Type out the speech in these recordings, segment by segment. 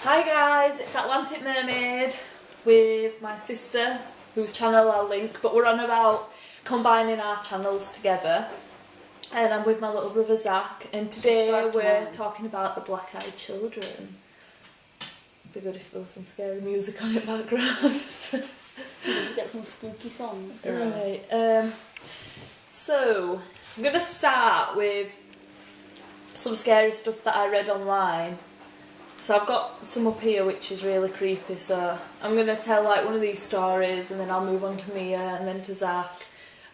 Hi guys, it's Atlantic Mermaid with my sister, whose channel I'll link, but we're on about combining our channels together. And I'm with my little brother Zach, and today we're talking about the Black Eyed Children. It'd be good if there was some scary music on in the background. Get some spooky songs. Right, so I'm going to start with some scary stuff that I read online. So I've got some up here which is really creepy, so I'm going to tell like one of these stories and then I'll move on to Mia and then to Zach.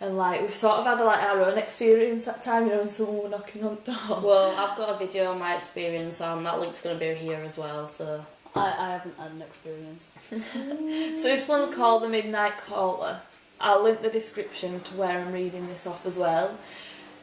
And like we've sort of had like our own experience that time, you know, when someone were knocking on the door. Well, I've got a video on my experience and that link's going to be here as well, so... I haven't had an experience. So this one's called The Midnight Caller. I'll link the description to where I'm reading this off as well.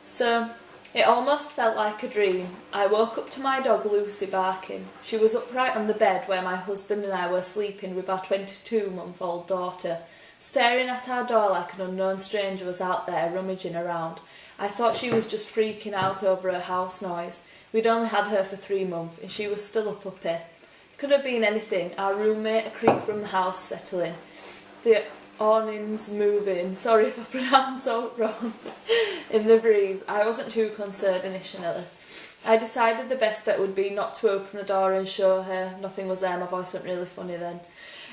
So, it almost felt like a dream. I woke up to my dog Lucy barking. She was upright on the bed where my husband and I were sleeping with our 22-month-old daughter. Staring at our door like an unknown stranger was out there rummaging around. I thought she was just freaking out over her house noise. We'd only had her for 3 months and she was still a puppy. Could have been anything. Our roommate, a creak from the house settling. The awnings moving. Sorry if I pronounce it wrong. In the breeze. I wasn't too concerned initially. I decided the best bet would be not to open the door and show her nothing was there. My voice went really funny then.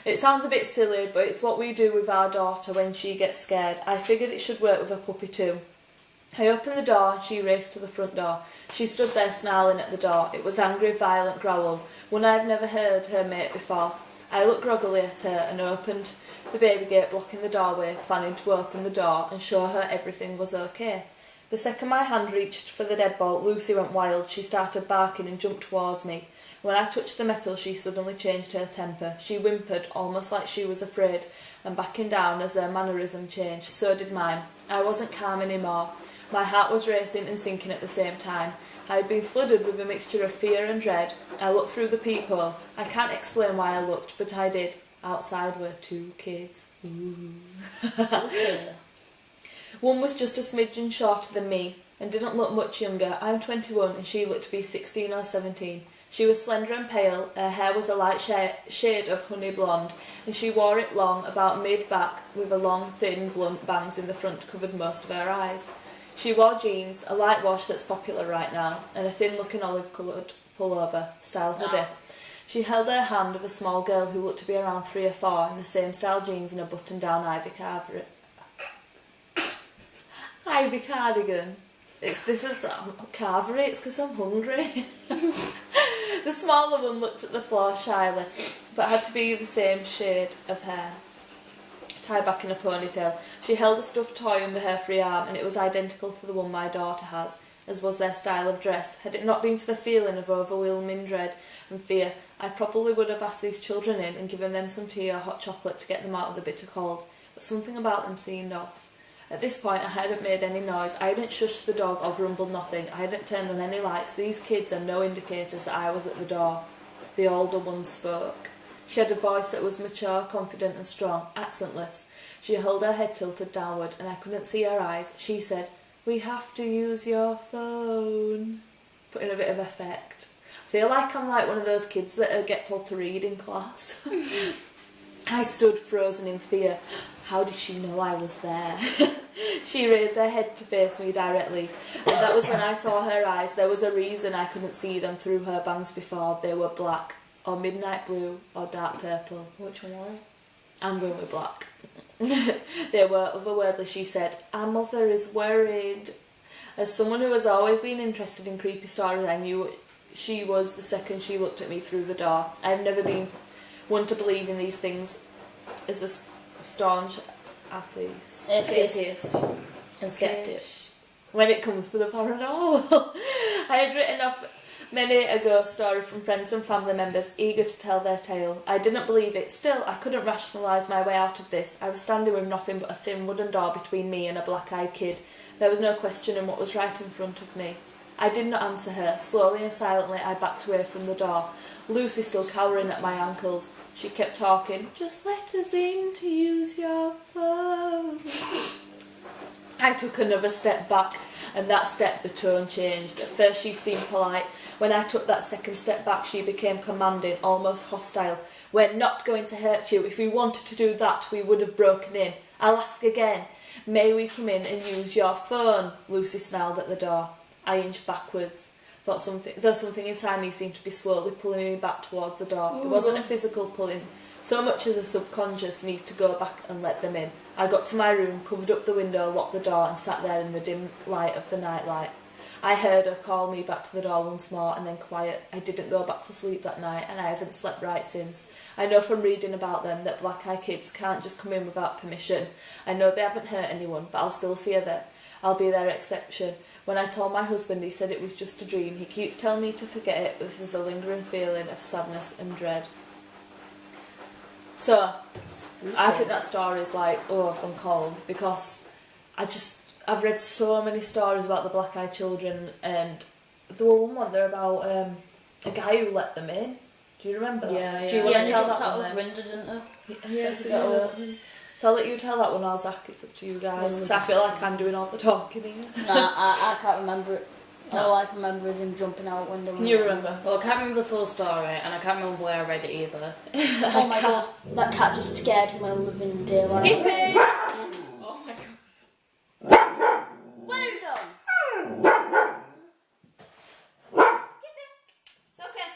It sounds a bit silly, but it's what we do with our daughter when she gets scared. I figured it should work with a puppy too. I opened the door and she raced to the front door. She stood there snarling at the door. It was angry, violent growl, one I've never heard her make before. I looked groggily at her and opened the baby gate blocking the doorway, planning to open the door and show her everything was okay. The second my hand reached for the deadbolt, Lucy went wild. She started barking and jumped towards me. When I touched the metal, she suddenly changed her temper. She whimpered, almost like she was afraid, and backing down as her mannerism changed. So did mine. I wasn't calm anymore. My heart was racing and sinking at the same time. I had been flooded with a mixture of fear and dread. I looked through the peephole. I can't explain why I looked, but I did. Outside were 2 kids. Ooh. One was just a smidgen shorter than me, and didn't look much younger. I'm 21 and she looked to be 16 or 17. She was slender and pale, her hair was a light shade of honey blonde, and she wore it long, about mid-back, with a long, thin, blunt bangs in the front covered most of her eyes. She wore jeans, a light wash that's popular right now, and a thin-looking olive-coloured pullover style hoodie. She held her hand of a small girl who looked to be around 3 or 4 in the same style jeans and a button-down ivy cardigan. This is carvery, it's because I'm hungry. The smaller one looked at the floor shyly, but had to be the same shade of hair, tied back in a ponytail. She held a stuffed toy under her free arm, and it was identical to the one my daughter has, as was their style of dress. Had it not been for the feeling of overwhelming dread and fear, I probably would have asked these children in and given them some tea or hot chocolate to get them out of the bitter cold, but something about them seemed off. At this point I hadn't made any noise, I hadn't shushed the dog or grumbled nothing, I hadn't turned on any lights. These kids are no indicators that I was at the door. The older one spoke. She had a voice that was mature, confident and strong, accentless. She held her head tilted downward and I couldn't see her eyes. She said, "We have to use your phone." Put in a bit of effect. I feel like I'm like one of those kids that get told to read in class. I stood frozen in fear. How did she know I was there? She raised her head to face me directly, and that was when I saw her eyes. There was a reason I couldn't see them through her bangs before. They were black, or midnight blue, or dark purple. Which one are I'm going with black. They were otherworldly, she said. "Our mother is worried." As someone who has always been interested in creepy stories, I knew she was the second she looked at me through the door. I've never been one to believe in these things as a staunch atheist and skeptic. When it comes to the paranormal. I had written off many a ghost story from friends and family members eager to tell their tale. I didn't believe it. Still, I couldn't rationalise my way out of this. I was standing with nothing but a thin wooden door between me and a black-eyed kid. There was no questioning what was right in front of me. I did not answer her. Slowly and silently I backed away from the door, Lucy still cowering at my ankles. She kept talking. "Just let us in to use your phone." I took another step back. And that step, the tone changed. At first she seemed polite. When I took that second step back, she became commanding, almost hostile. We're not going to hurt you. If we wanted to do that, we would have broken in. I'll ask again. May we come in and use your phone? Lucy snarled at the door. I inched backwards. Though something inside me seemed to be slowly pulling me back towards the door. It wasn't a physical pulling, so much as a subconscious need to go back and let them in. I got to my room, covered up the window, locked the door and sat there in the dim light of the nightlight. I heard her call me back to the door once more and then quiet. I didn't go back to sleep that night and I haven't slept right since. I know from reading about them that black eye kids can't just come in without permission. I know they haven't hurt anyone, but I'll still fear them. I'll be their exception. When I told my husband, he said it was just a dream. He keeps telling me to forget it, but this is a lingering feeling of sadness and dread. So, I think that story is like, oh, I've gone cold, because I've read so many stories about the black-eyed children, and there were one there about a guy who let them in. Do you remember that? Yeah. Do you want to they tell jumped that out one of then? his window, didn't they? Yeah, so I'll let you tell that one, or Zach, it's up to you guys, because I feel like I'm doing all the talking here. Nah, I can't remember it. All I can remember is him jumping out window. Can you remember? Well, I can't remember the full story, and I can't remember where I read it either. Oh my god, that cat just scared me when I live in daylight. Skippy! Oh my god. Where are you going? It's okay.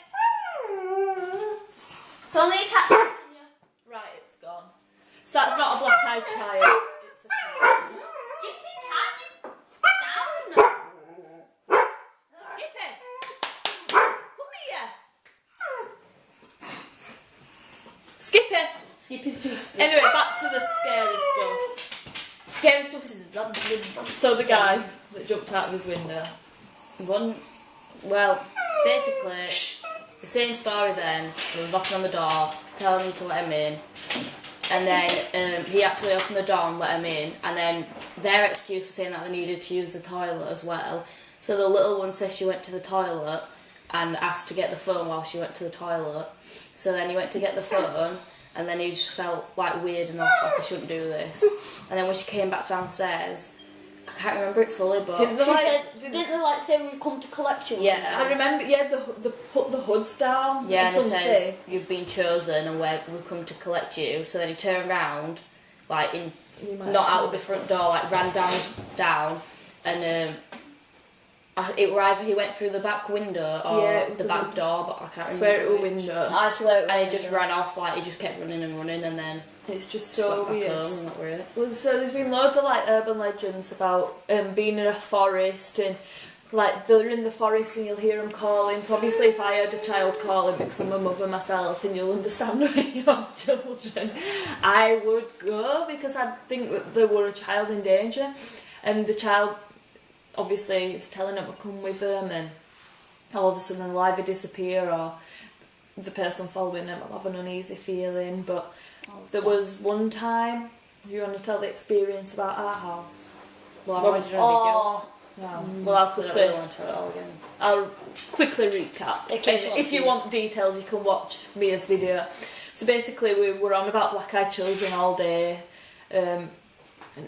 It's only a cat. Right, it's gone. So that's not a black-eyed child. It's a cat. Skippy, cat, down. Skippy! Come here! Skippy! Skippy's too spooky. Anyway, back to the scary stuff. Scary stuff is that So the guy that jumped out of his window. Basically, the same story then. They were knocking on the door, telling him to let him in. And then he actually opened the door and let him in. And then their excuse was saying that they needed to use the toilet as well. So the little one says she went to the toilet and asked to get the phone while she went to the toilet. So then he went to get the phone, and then he just felt like weird and off, like I shouldn't do this. And then when she came back downstairs, I can't remember it fully, but Didn't She they, said, didn't- didn't they like say we've come to collect you? or Yeah. I remember, they put the hoods down yeah, or and it something. says you've been chosen and we've come to collect you. So then he turned round, like You might not have out of the front door, like ran down, and it were either he went through the back window or Yeah, it was the the back window. door, but I can't I swear it remember was which. window. I swear. And he just ran off, like he just kept running and running, and then It's just so went back weird. home, and that were it. Well, so there's been loads of like urban legends about being in a forest, and like they're in the forest and you'll hear them calling. So obviously if I heard a child calling because I'm a mother myself, and you'll understand when you have children, I would go because I'd think that there were a child in danger, and the child obviously is telling them to come with them, and all of a sudden they'll either disappear or the person following them will have an uneasy feeling. But there was one time, if you want to tell the experience about our house. Well, I Well, wanted to know Oh, No. Well, I'll I don't quickly, really want to tell it all again. I'll quickly recap. In case And you if you want want details, you can watch Mia's video. So basically, we were on about black-eyed children all day, and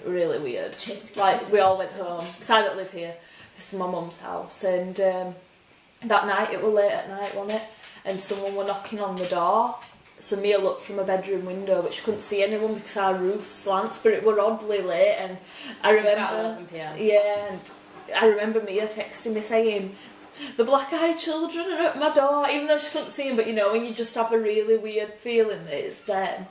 really weird. Like, we all went home, because I don't live here. This is my mum's house, and that night, it was late at night, wasn't it? And someone were knocking on the door. So Mia looked from a bedroom window, but she couldn't see anyone because our roof slants, but it were oddly late, and I It was remember... about 11 p.m. Yeah, and I remember Mia texting me saying, the black-eyed children are at my door, even though she couldn't see them, but you know, when you just have a really weird feeling that it's them.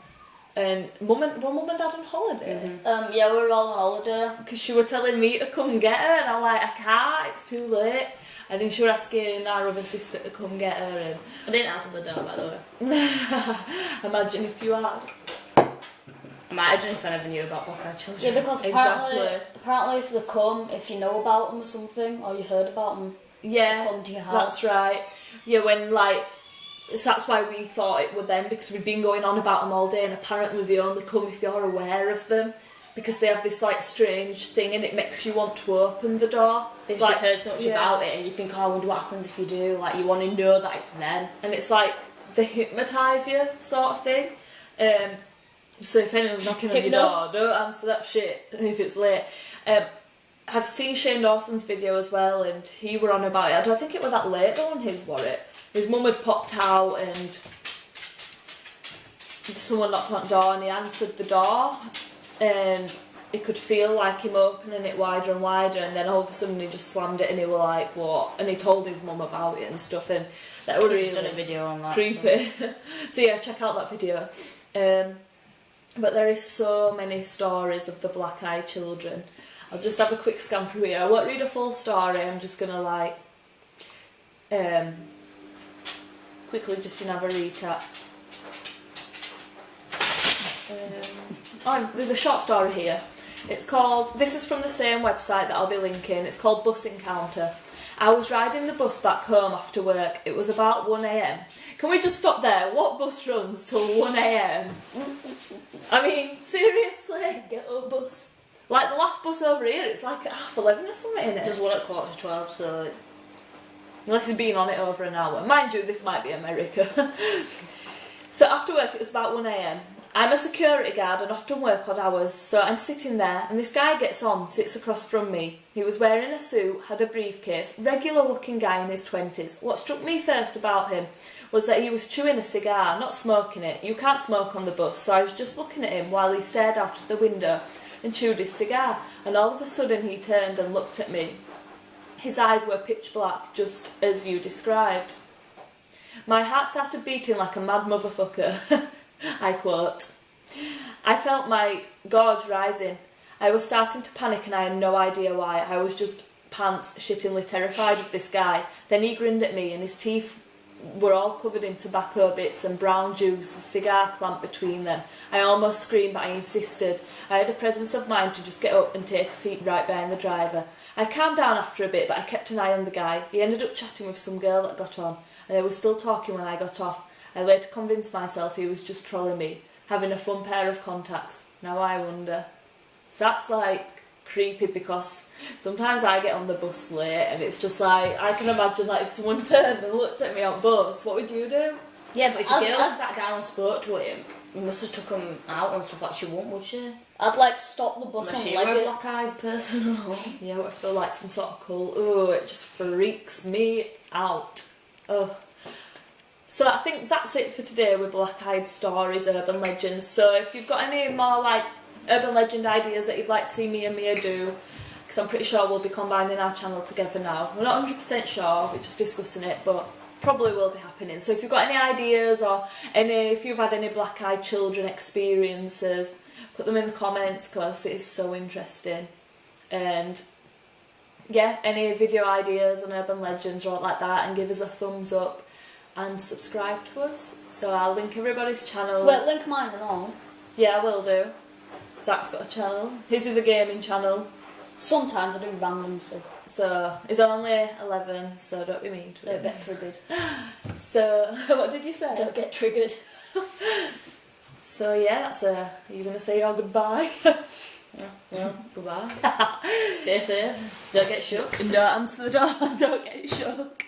And mum and dad on holiday, yeah, we were all on holiday. because she were telling me to come get her, and I'm like, I can't, it's too late. And then she were asking our other sister to come get her, and I didn't answer the door, by the way. imagine if you had. Imagine if I never knew about black-eyed children. Yeah, because apparently, Exactly. if they come, if you know about them or something, or you heard about them, Yeah, they come to your house. that's right. Yeah, when like, so that's why we thought it were them, because we've been going on about them all day, and apparently they only come if you're aware of them, because they have this like strange thing, and it makes you want to open the door. If Like, you've heard so much yeah. about it and you think, oh, I wonder what happens if you do, like you want to know that it's them. And it's like they hypnotise you, sort of thing. So if anyone's knocking on your Hypno. door, don't answer that shit if it's late. I've seen Shane Dawson's video as well, and he were on about it. I don't think it was that late though on his, were it? His mum had popped out and someone knocked on the door and he answered the door and he could feel like him opening it wider and wider, and then all of a sudden he just slammed it and he were like, what? And he told his mum about it and stuff, and that were He's really done a video on that. creepy. So yeah, check out that video. But there is so many stories of the black-eyed children. I'll just have a quick scan through here. I won't read a full story, I'm just going to like quickly just have a recap. There's a short story here. It's called, this is from the same website that I'll be linking, it's called Bus Encounter. I was riding the bus back home after work. It was about 1 a.m. Can we just stop there? What bus runs till 1 a.m? I mean, seriously? Get a bus. Like the last bus over here, it's like at 11:30 or something, innit? There's one at 11:45, so... Unless he's been on it over an hour. Mind you, this might be America. So after work, it was about 1 a.m. I'm a security guard and often work odd hours, so I'm sitting there and this guy gets on, sits across from me. He was wearing a suit, had a briefcase, regular looking guy in his 20s. What struck me first about him was that he was chewing a cigar, not smoking it. You can't smoke on the bus, so I was just looking at him while he stared out of the window and chewed his cigar, and all of a sudden he turned and looked at me. His eyes were pitch black, just as you described. My heart started beating like a mad motherfucker. I quote. I felt my gorge rising. I was starting to panic and I had no idea why. I was just pants shittingly terrified of this guy. Then he grinned at me and his teeth were all covered in tobacco bits and brown juice, the cigar clamp between them. I almost screamed, but I insisted. I had a presence of mind to just get up and take a seat right behind the driver. I calmed down after a bit, but I kept an eye on the guy. He ended up chatting with some girl that got on, and they were still talking when I got off. I later convinced myself he was just trolling me, having a fun pair of contacts. Now I wonder. So that's like creepy, because sometimes I get on the bus late and it's just like, I can imagine like if someone turned and looked at me on bus, what would you do? Yeah, but if I'd- a girl I'd- sat down and spoke to him, you must have took him out and stuff like she wouldn't, would she? I'd like to stop the bus Unless and you were leg a it. black-eyed person. Yeah, what if they're like some sort of cult? Oh, it just freaks me out. Oh. So I think that's it for today with Black-Eyed Stories, Urban Legends. So if you've got any more like urban legend ideas that you'd like to see me and Mia do, because I'm pretty sure we'll be combining our channel together now. We're not 100% sure, we're just discussing it, but probably will be happening. So if you've got any ideas or if you've had any black-eyed children experiences, put them in the comments, because it is so interesting. And yeah, any video ideas on urban legends or like that, and give us a thumbs up and subscribe to us. So I'll link everybody's channels. Wait, link mine and all. Yeah, I will do. Zach's got a channel. His is a gaming channel. Sometimes I do random stuff. So he's only 11, so don't be mean to Don't him. get triggered. So what did you say? Don't get triggered. So yeah, that's are you gonna say your goodbye? Yeah, goodbye. Stay safe. Don't get shook. And don't answer the door. Don't get shook.